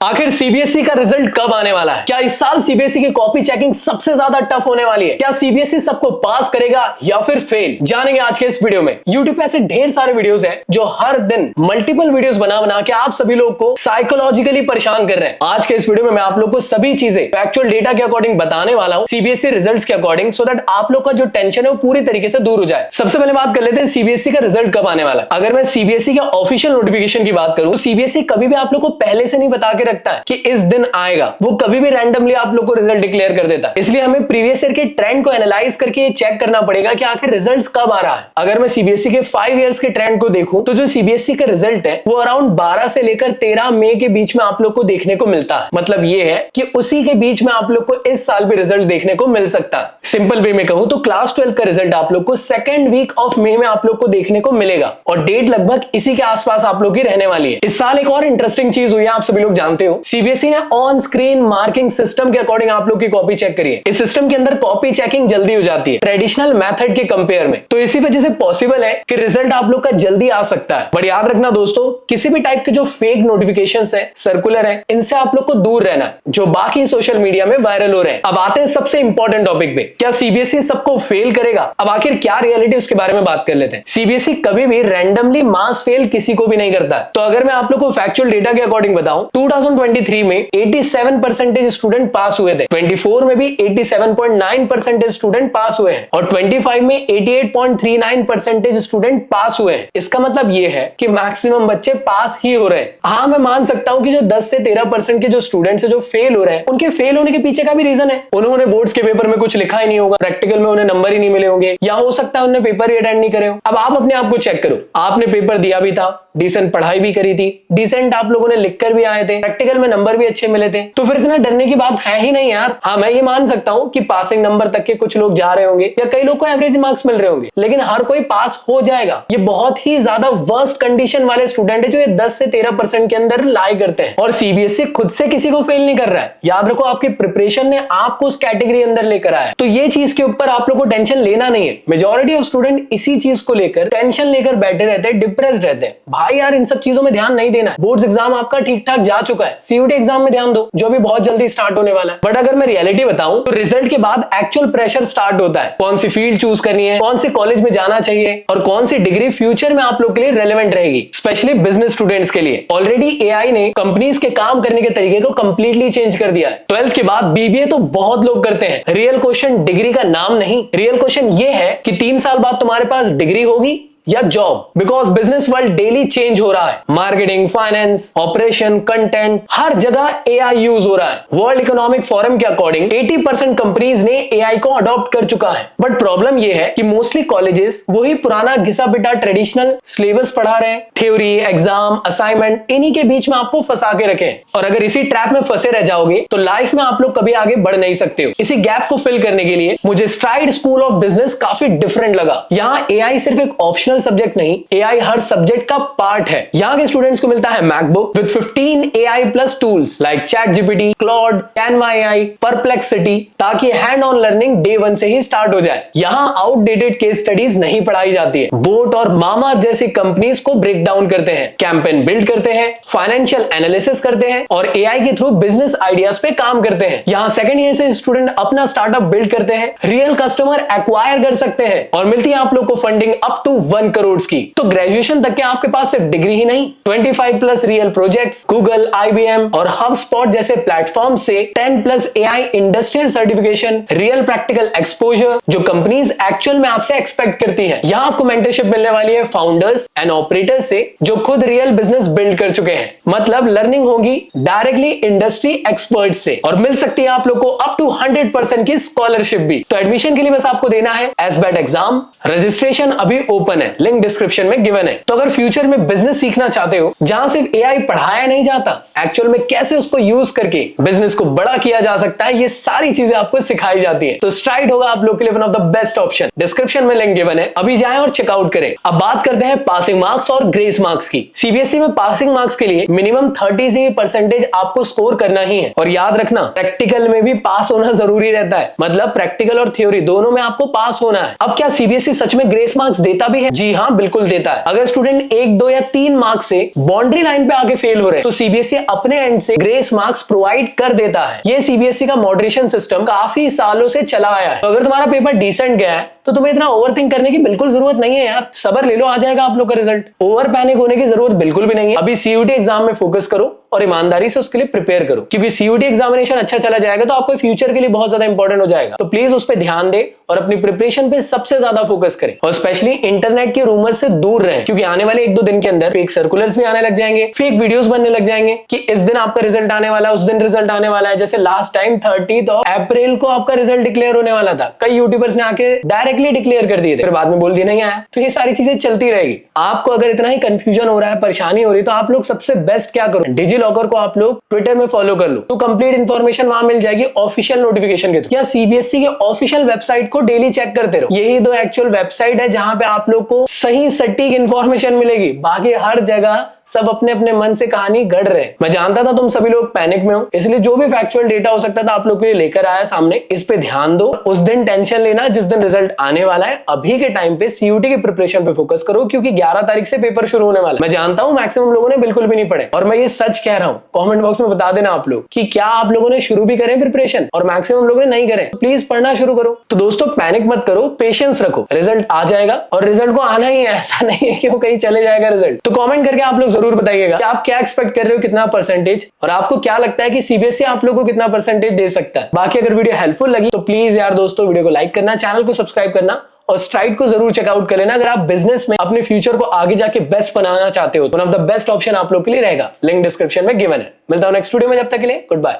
आखिर सीबीएसई का रिजल्ट कब आने वाला है? क्या इस साल सीबीएसई की कॉपी चेकिंग सबसे ज्यादा टफ होने वाली है? क्या सीबीएसई सबको पास करेगा या फिर फेल? जानेंगे आज के इस वीडियो में। यूट्यूब पे ऐसे ढेर सारे वीडियोस हैं जो हर दिन मल्टीपल वीडियोस बना बना के आप सभी लोग को साइकोलॉजिकली परेशान कर रहे हैं। आज के इस वीडियो में मैं आप लोग को सभी चीजें फैक्चुअल डेटा के अकॉर्डिंग बताने वाला हूं, सीबीएसई रिजल्ट्स के अकॉर्डिंग, सो दैट आप लोग का जो टेंशन है वो पूरी तरीके से दूर हो जाए। सबसे पहले बात कर लेते हैं सीबीएसई का रिजल्ट कब आने वाला है। अगर मैं सीबीएसई के ऑफिशियल नोटिफिकेशन की बात करूं, सीबीएसई कभी भी आप लोग को पहले से नहीं बता के रखता है कि इस दिन आएगा। वो कभी भी रैंडमली आप लोग को रिजल्ट डिक्लेयर कर देता है। इसलिए हमें प्रीवियस ईयर के ट्रेंड को एनालाइज करके चेक करना पड़ेगा कि आखिर रिजल्ट्स कब आ रहा है। अगर मैं सीबीएसई के 5 इयर्स के ट्रेंड को देखूं तो जो सीबीएसई का रिजल्ट है वो अराउंड 12 से लेकर 13 मई के बीच में आप लोग को देखने को मिलता है। मतलब ये है कि उसी के बीच में आप लोग को इस साल भी रिजल्ट देखने को मिल सकता है। सिंपल वे में कहूं तो क्लास 12 का रिजल्ट आप लोग को सेकेंड वीक ऑफ मई में आप लोग को देखने को मिलेगा और डेट लगभग इसी के आसपास आप लोग की रहने वाली है। इस साल एक और इंटरेस्टिंग चीज हुई है, आप सभी लोग जानते हो, सीबीएसई ने ऑन स्क्रीन मार्किंग सिस्टम के अकॉर्डिंग आप लोग की कॉपी चेक करिए। इस सिस्टम के अंदर कॉपी चेकिंग जल्दी हो जाती है ट्रेडिशनल मेथड के कंपेयर में, तो इसी वजह से पॉसिबल है कि रिजल्ट आप लोग का जल्दी आ सकता है। बट याद रखना दोस्तों, किसी भी टाइप के जो फेक नोटिफिकेशंस है, सर्कुलर है, इनसे आप लोग को दूर रहना है जो बाकी सोशल मीडिया में वायरल हो रहे हैं। अब आते हैं सबसे इंपॉर्टेंट टॉपिक पे, क्या सीबीएसई सबको फेल करेगा? अब आखिर क्या रियलिटी उसके बारे में बात कर लेते हैं। सीबीएसई कभी भी रैंडमली मास फेल किसी को भी नहीं करता है। तो अगर मैं आप लोग को फैक्चुअल डेटा के अकॉर्डिंग बताऊं, 2023 में 87% स्टूडेंट पास हुए थे, 24 में भी 87.9% स्टूडेंट पास हुए हैं और 25 में 88.39% स्टूडेंट पास हुए हैं। इसका मतलब ये है कि मैक्सिमम बच्चे पास ही हो रहे हैं। हाँ, मैं मान सकता हूं कि जो 10 से 13% के जो स्टूडेंट्स है जो फेल हो रहे हैं, उनके फेल होने के पीछे का भी रीजन है। उन्होंने बोर्ड्स के पेपर में कुछ लिखा ही नहीं होगा, प्रैक्टिकल में उन्हें नंबर ही नहीं मिले होंगे, या हो सकता है उन्हें पेपर ही अटेंड नहीं करे हो। अब आप अपने आप को चेक करो, आपने पेपर दिया भी था, डिसेंट पढ़ाई भी करी थी, डिसेंट आप लोगों ने लिख कर भी आए थे, प्रैक्टिकल में नंबर भी अच्छे मिले थे, तो फिर इतना डरने की बात है ही नहीं यार। हाँ, मैं ये मान सकता हूँ कि पासिंग नंबर तक के कुछ लोग जा रहे होंगे या कई लोग को एवरेज मार्क्स मिल रहे होंगे, लेकिन हर कोई पास हो जाएगा। ये बहुत ही ज्यादा वर्स्ट कंडीशन वाले स्टूडेंट है जो ये 10 से 13% के अंदर लाई करते हैं, और सीबीएसई खुद से किसी को फेल नहीं कर रहा है। याद रखो, आपकी प्रिपरेशन ने आपको उस कैटेगरी अंदर लेकर आया है, तो ये चीज के ऊपर आप लोग को टेंशन लेना नहीं है। मेजॉरिटी ऑफ स्टूडेंट इसी चीज को लेकर टेंशन लेकर बैठे रहते हैं, डिप्रेस्ड रहते हैं। भाई यार, इन सब चीजों में ध्यान नहीं देना है। बोर्ड्स एग्जाम आपका ठीक ठाक जा चुका है, सीयूटी एग्जाम में ध्यान दो जो भी बहुत जल्दी स्टार्ट होने वाला है। बट अगर मैं रियलिटी बताऊं तो रिजल्ट के बाद एक्चुअल प्रेशर स्टार्ट होता है। कौन सी फील्ड चूज करनी है, कौन से कॉलेज में जाना चाहिए और कौन सी डिग्री फ्यूचर में आप लोग के लिए रेलेवेंट रहेगी, स्पेशली बिजनेस स्टूडेंट्स के लिए। ऑलरेडी एआई ने कंपनीज के काम करने के तरीके को कंप्लीटली चेंज कर दिया है। 12th के बाद बीबीए तो बहुत लोग करते हैं। रियल क्वेश्चन डिग्री का नाम नहीं, रियल क्वेश्चन ये है कि 3 साल बाद तुम्हारे पास डिग्री होगी या job, because business world daily change हो रहा है। मार्केटिंग, फाइनेंस, ऑपरेशन, कंटेंट, हर जगह एआई यूज हो रहा है। वर्ल्ड इकोनॉमिक फोरम के अकॉर्डिंग 80% कंपनीज ने एआई को अडॉप्ट कर चुका है। बट प्रॉब्लम यह है कि मोस्टली कॉलेजेस वही पुराना घिसा पिटा ट्रेडिशनल सिलेबस पढ़ा रहे हैं। थ्योरी, एग्जाम, असाइनमेंट, इन्हीं के बीच में आपको फंसा के रखें, और अगर इसी ट्रैप में फंसे रह जाओगे तो लाइफ में आप लोग कभी आगे बढ़ नहीं सकते हो। इसी गैप को फिल करने के लिए मुझे स्ट्राइड स्कूल ऑफ बिजनेस काफी डिफरेंट लगा। यहाँ एआई सिर्फ एक ऑप्शनल सब्जेक्ट नहीं, एआई हर सब्जेक्ट का पार्ट है। यहाँ के स्टूडेंट्स को मिलता है MacBook with 15 AI plus tools like ChatGPT, Claude, Canva AI, perplexity, ताकि हैंड ऑन लर्निंग डे 1 से ही स्टार्ट हो जाए। यहाँ आउटडेटेड केस स्टडीज नहीं पढ़ाई जाती है। बोट और मामा जैसी कंपनीज को ब्रेक डाउन करते हैं, कैंपेन बिल्ड करते हैं, फाइनेंशियल एनालिसिस करते हैं और एआई के थ्रू बिजनेस आइडियाज पे काम करते हैं। यहाँ सेकंड ईयर से स्टूडेंट अपना स्टार्टअप बिल्ड करते हैं, रियल कस्टमर एक्वायर कर सकते हैं और मिलती है आप लोग को फंडिंग अप टू 1 करोड़ की। तो ग्रेजुएशन तक के आपके पास सिर्फ डिग्री ही नहीं, 25+ रियल प्रोजेक्ट्स, गूगल, आईबीएम और हबस्पॉट जैसे प्लेटफॉर्म से 10+ AI industrial certification, real practical exposure जो कंपनीज एक्चुअल में आपसे एक्सपेक्ट करती है। यहाँ आपको मेंटरशिप मिलने वाली है फाउंडर्स एंड ऑपरेटर्स से जो खुद रियल बिजनेस बिल्ड कर चुके हैं। मतलब लर्निंग होगी डायरेक्टली इंडस्ट्री एक्सपर्ट से, और मिल सकती है आप लोग को अप टू 100% की स्कॉलरशिप भी। तो एडमिशन के लिए बस आपको देना है एसबैट एग्जाम। रजिस्ट्रेशन अभी ओपन है, लिंक डिस्क्रिप्शन में गिवन है। तो अगर फ्यूचर में बिजनेस सीखना चाहते हो जहां सिर्फ एआई पढ़ाया नहीं जाता, एक्चुअल में कैसे उसको यूज करके बिजनेस को बड़ा किया जा सकता है, ये सारी चीजें आपको सिखाई जाती है, तो स्ट्राइड होगा आप लोग के लिए one of the best option. Description में लिंक गिवन है, अभी जाएं और चेकआउट करें। अब बात करते हैं पासिंग मार्क्स और ग्रेस मार्क्स की। सीबीएसई में पासिंग मार्क्स के लिए मिनिमम 33% आपको स्कोर करना ही है, और याद रखना प्रैक्टिकल में भी पास होना जरूरी रहता है। मतलब प्रैक्टिकल और थ्योरी दोनों में आपको पास होना है। अब क्या सीबीएसई सच में ग्रेस मार्क्स देता भी है? जी हाँ, बिल्कुल देता है। अगर स्टूडेंट 1, 2 या 3 मार्क्स से बाउंड्री लाइन पे आके फेल हो रहे हैं तो सीबीएसई अपने एंड से ग्रेस मार्क्स प्रोवाइड कर देता है। ये सीबीएसई का मॉडरेशन सिस्टम काफी सालों से चला आया है। तो अगर तुम्हारा पेपर डिसेंट गया है तो तुम्हें इतना ओवरथिंक करने की बिल्कुल जरूरत नहीं है यार, सब्र ले लो, आ जाएगा आप लोग का रिजल्ट। ओवर पैनिक होने की जरूरत बिल्कुल भी नहीं है। अभी सीयूटी एग्जाम में फोकस करो और ईमानदारी से उसके लिए प्रिपेयर करो, क्योंकि सीयूटी एग्जामिनेशन अच्छा चला जाएगा तो आपको फ्यूचर के लिए बहुत ज्यादा इंपॉर्टेंट हो जाएगा। तो प्लीज उस पर ध्यान दे और अपनी प्रिपरेशन पे सबसे ज्यादा फोकस करें और स्पेशली इंटरनेट के रूमर से दूर रहें, क्योंकि आने वाले 1-2 दिन के अंदर फेक सर्कुलर्स भी आने लग जाएंगे, फेक वीडियोस बनने लग जाएंगे कि इस दिन आपका रिजल्ट आने वाला है, उस दिन रिजल्ट आने वाला है। जैसे लास्ट टाइम 30 अप्रैल को आपका रिजल्ट डिक्लेयर होने वाला था, कई यूट्यूबर्स ने आके डायरेक्टली डिक्लेयर कर दिए थे, फिर बाद में बोल दिया नहीं आया। तो ये सारी चीजें चलती रहेगी। आपको अगर इतना ही कंफ्यूजन हो रहा है, परेशानी हो रही है, तो आप लोग सबसे बेस्ट क्या करो, डिजी लॉकर को आप लोग ट्विटर में फॉलो कर लो, तो कंप्लीट इंफॉर्मेशन वहां मिल जाएगी ऑफिशियल नोटिफिकेशन के थ्रू। या सीबीएसई के ऑफिशियल वेबसाइट को डेली चेक करते रहो। यही 2 एक्चुअल वेबसाइट है जहां पे आप लोग को सही सटीक इंफॉर्मेशन मिलेगी। बाकी हर जगह सब अपने अपने मन से कहानी गढ़ रहे हैं। मैं जानता था तुम सभी लोग पैनिक में हो, इसलिए जो भी फैक्चुअल डेटा हो सकता था आप लोग के लिए लेकर आया सामने। इस पे ध्यान दो, उस दिन टेंशन लेना जिस दिन रिजल्ट आने वाला है। अभी के टाइम पे सीयूटी की प्रिपरेशन पे फोकस करो, क्योंकि 11 तारीख से पेपर शुरू होने वाला है। मैं जानता हूं मैक्सिमम लोगों ने बिल्कुल भी नहीं पढ़े, और मैं ये सच कह रहा हूं। कमेंट बॉक्स में बता देना आप लोग कि क्या आप लोगों ने शुरू भी करें प्रिपरेशन, और मैक्सिमम लोगों ने नहीं करें। तो प्लीज पढ़ना शुरू करो। तो दोस्तों पैनिक मत करो, पेशेंस रखो, रिजल्ट आ जाएगा और रिजल्ट को आना ही है, ऐसा नहीं है कि वो कहीं चले जाएगा रिजल्ट। तो कमेंट करके आप लोग जरूर बताइएगा आप क्या एक्सपेक्ट कर रहे हो, कितना परसेंटेज, और आपको क्या लगता है कि सीबीएसई आप लोगों को कितना परसेंटेज दे सकता है। बाकी अगर वीडियो हेल्पफुल लगी तो प्लीज यार दोस्तों वीडियो को लाइक करना, चैनल को सब्सक्राइब करना और स्ट्राइड को जरूर चेकआउट कर लेना। अगर आप बिजनेस में अपने फ्यूचर को आगे जाके बेस्ट बनाना चाहते हो तो one of the best option आप लोग के लिए रहेगा। लिंक डिस्क्रिप्शन में गिवन है। मिलता हूं नेक्स्ट वीडियो में, जब तक के लिए गुड बाय।